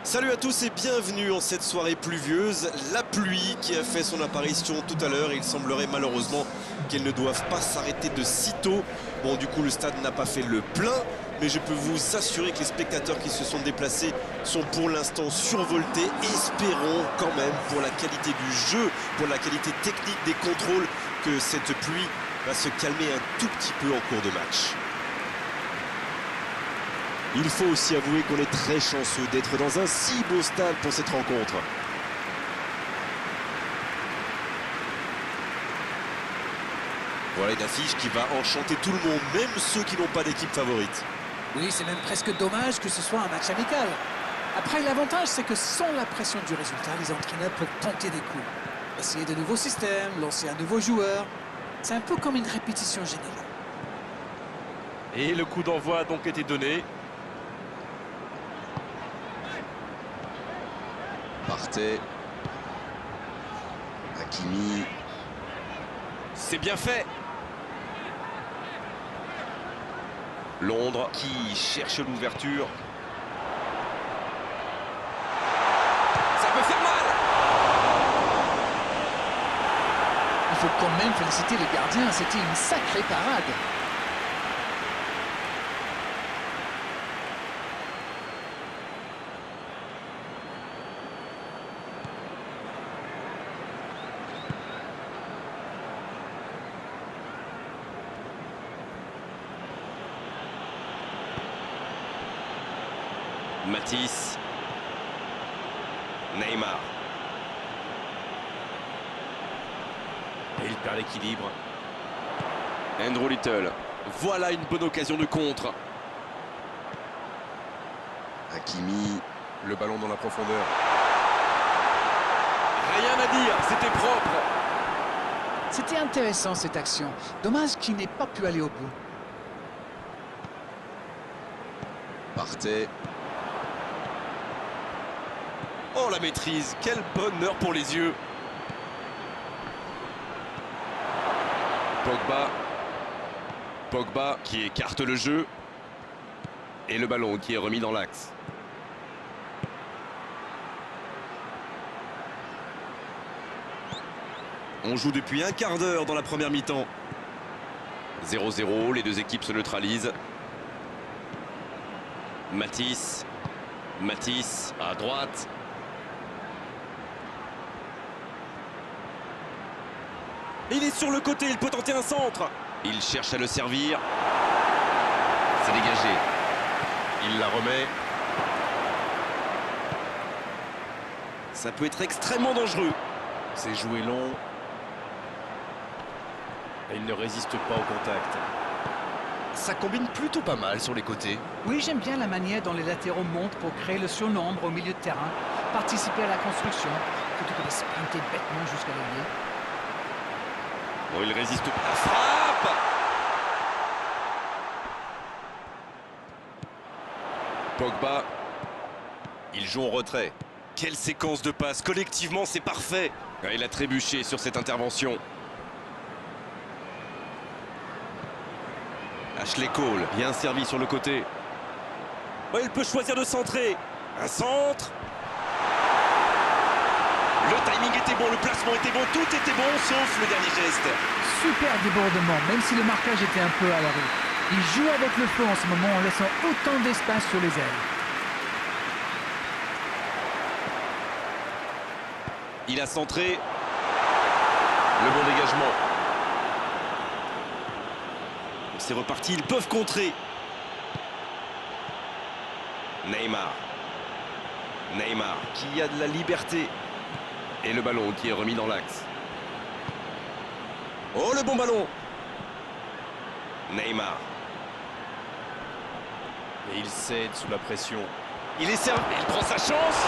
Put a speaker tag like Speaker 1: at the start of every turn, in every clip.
Speaker 1: Salut à tous et bienvenue en cette soirée pluvieuse. La pluie qui a fait son apparition tout à l'heure. Il semblerait malheureusement qu'elle ne doive pas s'arrêter de sitôt. Bon, du coup, le stade n'a pas fait le plein, mais je peux vous assurer que les spectateurs qui se sont déplacés sont pour l'instant survoltés. Espérons quand même, pour la qualité du jeu, pour la qualité technique des contrôles, que cette pluie va se calmer un tout petit peu en cours de match. Il faut aussi avouer qu'on est très chanceux d'être dans un si beau stade pour cette rencontre. Voilà une affiche qui va enchanter tout le monde, même ceux qui n'ont pas d'équipe favorite.
Speaker 2: Oui, c'est même presque dommage que ce soit un match amical. Après, l'avantage, c'est que sans la pression du résultat, les entraîneurs peuvent tenter des coups. Essayer de nouveaux systèmes, lancer un nouveau joueur. C'est un peu comme une répétition générale.
Speaker 3: Et le coup d'envoi a donc été donné.
Speaker 1: Partey. Hakimi.
Speaker 3: C'est bien fait.
Speaker 1: Londres qui cherche l'ouverture.
Speaker 3: Ça peut faire mal.
Speaker 2: Il faut quand même féliciter les gardiens, c'était une sacrée parade.
Speaker 1: Matisse. Neymar.
Speaker 3: Et il perd l'équilibre.
Speaker 1: Andrew Little.
Speaker 3: Voilà une bonne occasion de contre.
Speaker 1: Hakimi.
Speaker 3: Le ballon dans la profondeur. Rien à dire, c'était propre.
Speaker 2: C'était intéressant cette action. Dommage qu'il n'ait pas pu aller au bout.
Speaker 1: Partey.
Speaker 3: Oh la maîtrise, quel bonheur pour les yeux. Pogba qui écarte le jeu. Et le ballon qui est remis dans l'axe.
Speaker 1: On joue depuis un quart d'heure dans la première mi-temps.
Speaker 3: 0-0, les deux équipes se neutralisent.
Speaker 1: Matisse à droite.
Speaker 3: Il est sur le côté, il peut tenter un centre.
Speaker 1: Il cherche à le servir.
Speaker 3: C'est dégagé. Il la remet.
Speaker 1: Ça peut être extrêmement dangereux.
Speaker 3: C'est joué long. Et il ne résiste pas au contact.
Speaker 1: Ça combine plutôt pas mal sur les côtés.
Speaker 2: Oui, j'aime bien la manière dont les latéraux montent pour créer le surnombre au milieu de terrain, participer à la construction, plutôt que de sprinter bêtement jusqu'à l'ailier.
Speaker 3: Bon, il résiste. La frappe.
Speaker 1: Pogba. Il joue en retrait. Quelle séquence de passes. Collectivement, c'est parfait.
Speaker 3: Il a trébuché sur cette intervention.
Speaker 1: Ashley Cole.
Speaker 3: Bien servi sur le côté. Oh, il peut choisir de centrer. Un centre.
Speaker 1: Le timing était bon, le placement était bon, tout était bon, sauf le dernier geste.
Speaker 2: Super débordement, même si le marquage était un peu à la rue. Il joue avec le feu en ce moment en laissant autant d'espace sur les ailes.
Speaker 1: Il a centré. Le bon dégagement. C'est reparti, ils peuvent contrer. Neymar qui a de la liberté.
Speaker 3: Et le ballon qui est remis dans l'axe.
Speaker 1: Oh, le bon ballon. Neymar.
Speaker 3: Et il cède sous la pression.
Speaker 1: Il est servi, il prend sa chance.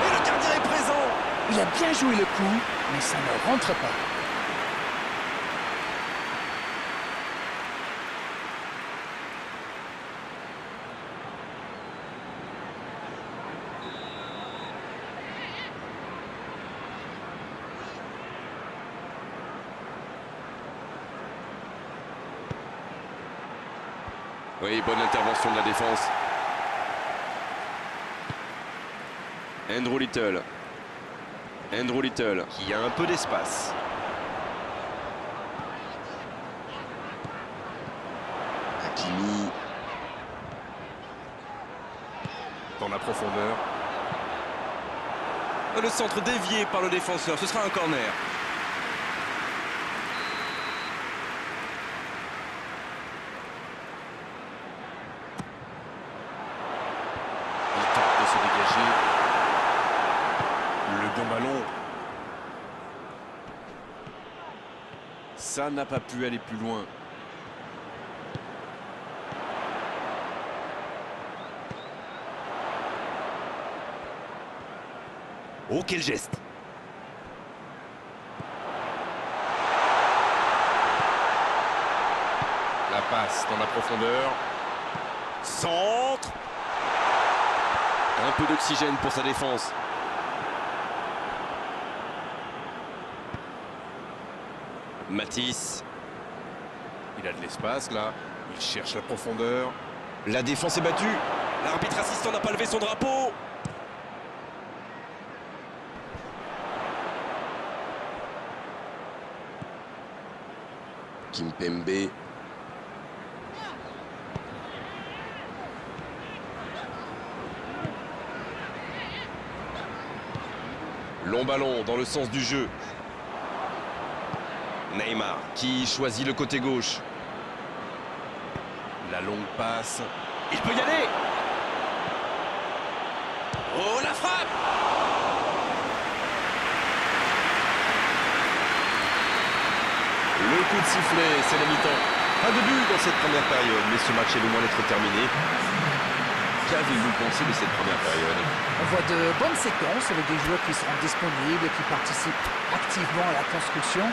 Speaker 1: Et le gardien est présent.
Speaker 2: Il a bien joué le coup, mais ça ne rentre pas.
Speaker 3: Oui, bonne intervention de la défense. Andrew Little. Andrew Little.
Speaker 1: Qui a un peu d'espace. Hakimi.
Speaker 3: Dans la profondeur. Le centre dévié par le défenseur. Ce sera un corner.
Speaker 1: Il tente de se dégager. Le bon ballon. Ça n'a pas pu aller plus loin.
Speaker 3: Oh, quel geste!
Speaker 1: La passe dans la profondeur.
Speaker 3: Centre! Un peu d'oxygène pour sa défense. Matisse.
Speaker 1: Il a de l'espace là. Il cherche la profondeur. La défense est battue.
Speaker 3: L'arbitre assistant n'a pas levé son drapeau.
Speaker 1: Kimpembe. Long ballon dans le sens du jeu. Neymar qui choisit le côté gauche. La longue passe.
Speaker 3: Il peut y aller. Oh, la frappe!
Speaker 1: Le coup de sifflet, c'est la mi-temps. Pas de but dans cette première période, mais ce match est loin d'être terminé. Qu'avez-vous pensé de cette première période?
Speaker 2: On voit de bonnes séquences avec des joueurs qui seront disponibles, qui participent activement à la construction.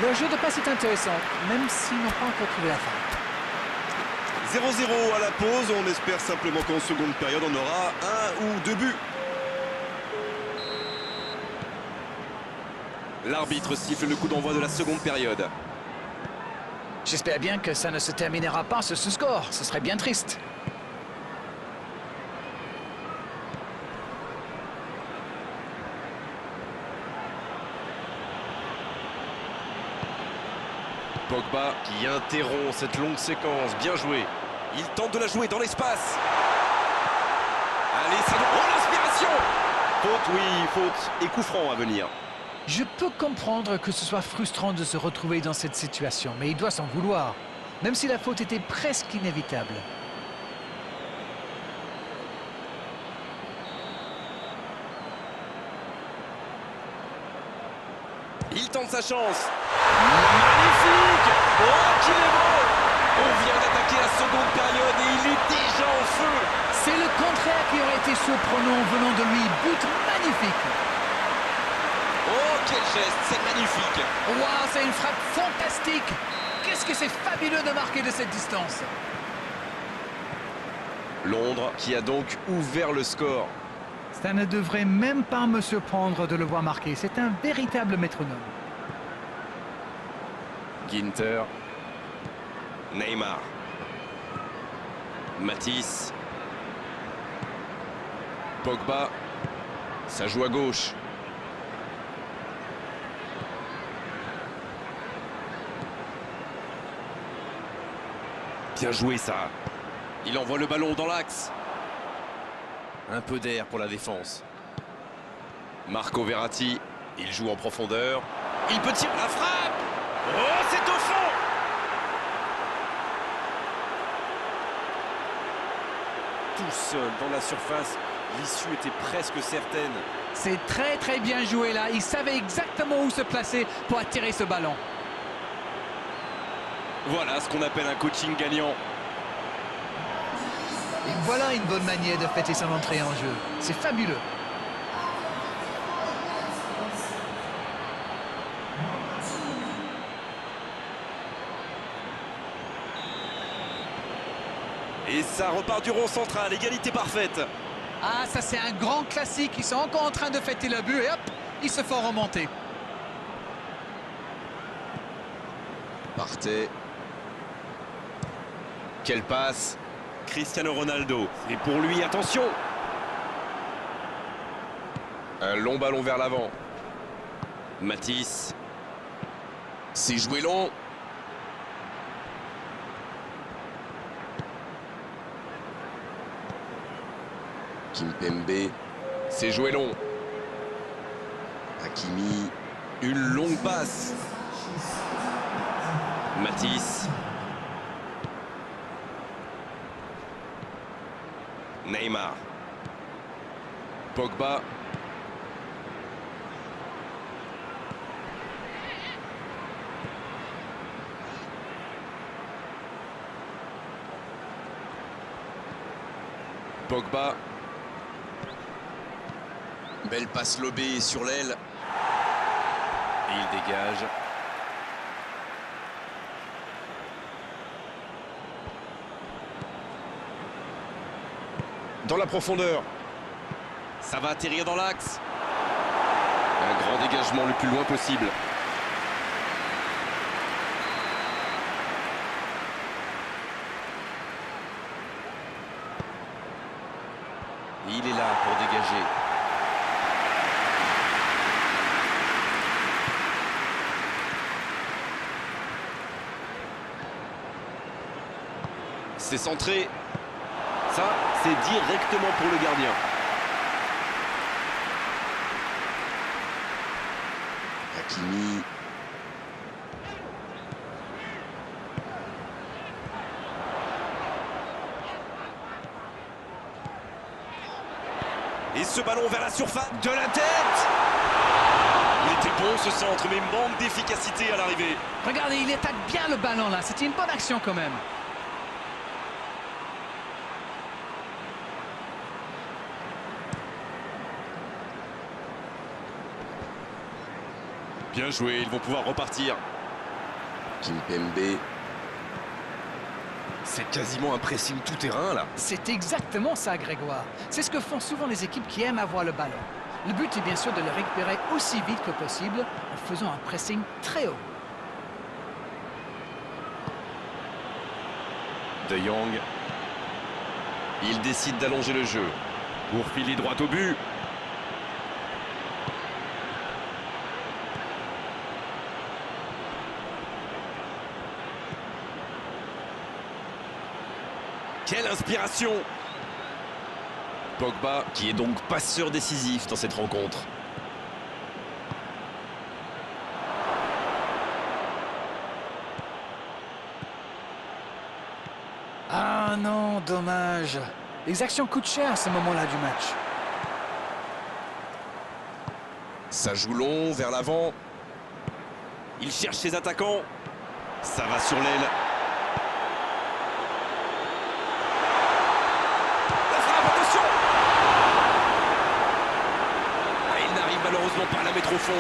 Speaker 2: Le jeu de passe est intéressant, même s'ils n'ont pas encore trouvé la fin.
Speaker 1: 0-0 à la pause, on espère simplement qu'en seconde période on aura un ou deux buts.
Speaker 3: L'arbitre siffle le coup d'envoi de la seconde période.
Speaker 2: J'espère bien que ça ne se terminera pas sur ce score, ce serait bien triste.
Speaker 1: Pogba qui interrompt cette longue séquence, bien joué.
Speaker 3: Il tente de la jouer dans l'espace. Allez, ça... Oh, l'inspiration!
Speaker 1: Faute, oui, faute et coup franc à venir.
Speaker 2: Je peux comprendre que ce soit frustrant de se retrouver dans cette situation, mais il doit s'en vouloir, même si la faute était presque inévitable.
Speaker 3: Il tente sa chance. Magnifique! Oh, qu'il est beau! On vient d'attaquer la seconde période et il est déjà en feu.
Speaker 2: C'est le contraire qui aurait été surprenant venant de lui. But magnifique!
Speaker 3: Oh, quel geste! C'est magnifique!
Speaker 2: Waouh, c'est une frappe fantastique! Qu'est-ce que c'est fabuleux de marquer de cette distance!
Speaker 1: Londres qui a donc ouvert le score.
Speaker 2: Ça ne devrait même pas me surprendre de le voir marquer. C'est un véritable métronome.
Speaker 1: Ginter. Neymar. Matisse. Pogba. Ça joue à gauche.
Speaker 3: Bien joué, ça.
Speaker 1: Il envoie le ballon dans l'axe. Un peu d'air pour la défense. Marco Verratti. Il joue en profondeur. Il peut tirer la frappe.
Speaker 3: Oh, c'est au fond!
Speaker 1: Tout seul dans la surface. L'issue était presque certaine.
Speaker 2: C'est très très bien joué là. Il savait exactement où se placer pour attirer ce ballon.
Speaker 3: Voilà ce qu'on appelle un coaching gagnant.
Speaker 2: Et voilà une bonne manière de fêter son entrée en jeu. C'est fabuleux.
Speaker 3: Et ça repart du rond central, égalité parfaite.
Speaker 2: Ah, ça c'est un grand classique. Ils sont encore en train de fêter le but et hop, ils se font remonter.
Speaker 1: Partez. Quelle passe.
Speaker 3: Cristiano Ronaldo. Et pour lui, attention. Un long ballon vers l'avant. Matisse. C'est joué long. Kimpembe. C'est joué long. Hakimi. Une longue passe. Matisse. Neymar. Pogba. Pogba. Belle passe lobée sur l'aile. Et il dégage. Dans la profondeur. Ça va atterrir dans l'axe. Un grand dégagement le plus loin possible. Il est là pour dégager. C'est centré. Ça, c'est directement pour le gardien. Hakimi. Et ce ballon vers la surface de la tête. Il était bon ce centre, mais manque d'efficacité à l'arrivée.
Speaker 2: Regardez, il attaque bien le ballon là. C'était une bonne action quand même.
Speaker 3: Bien joué, ils vont pouvoir repartir. Kimpembe. C'est quasiment un pressing tout-terrain, là.
Speaker 2: C'est exactement ça, Grégoire. C'est ce que font souvent les équipes qui aiment avoir le ballon. Le but est bien sûr de le récupérer aussi vite que possible en faisant un pressing très haut.
Speaker 3: De Jong. Il décide d'allonger le jeu pour filer droit au but. Quelle inspiration! Pogba, qui est donc passeur décisif dans cette rencontre.
Speaker 2: Ah non, dommage. Les actions coûtent cher à ce moment-là du match.
Speaker 3: Ça joue long, vers l'avant. Il cherche ses attaquants. Ça va sur l'aile. Malheureusement pas à la mettre au fond.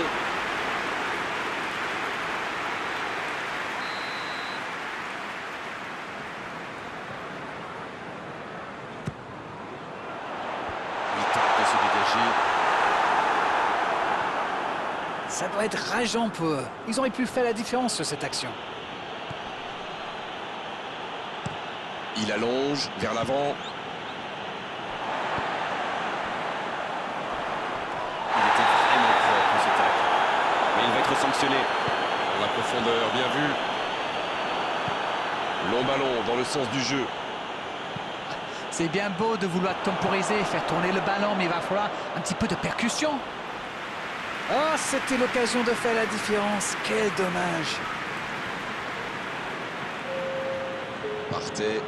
Speaker 3: Il tente de se dégager.
Speaker 2: Ça doit être rageant pour eux. Ils auraient pu faire la différence sur cette action.
Speaker 3: Il allonge vers l'avant. Sanctionné dans la profondeur, bien vu. Long ballon dans le sens du jeu.
Speaker 2: C'est bien beau de vouloir temporiser, faire tourner le ballon, mais il va falloir un petit peu de percussion. Ah, c'était l'occasion de faire la différence. Quel dommage.
Speaker 3: Partez.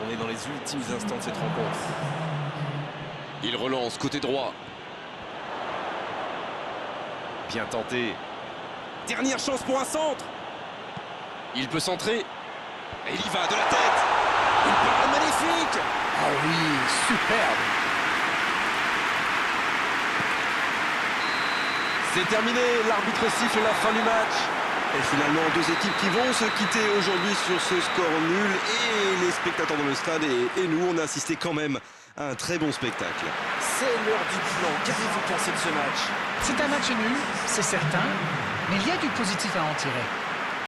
Speaker 3: On est dans les ultimes instants de cette rencontre. Il relance côté droit. Bien tenté. Dernière chance pour un centre. Il peut centrer. Et il y va de la tête. Une parade magnifique.
Speaker 2: Ah oui, superbe.
Speaker 3: C'est terminé. L'arbitre siffle la fin du match.
Speaker 1: Et finalement, deux équipes qui vont se quitter aujourd'hui sur ce score nul. Et les spectateurs dans le stade et nous, on a assisté quand même à un très bon spectacle.
Speaker 3: C'est l'heure du bilan. Qu'avez-vous pensé de ce match?
Speaker 2: C'est un match nul, c'est certain, mais il y a du positif à en tirer.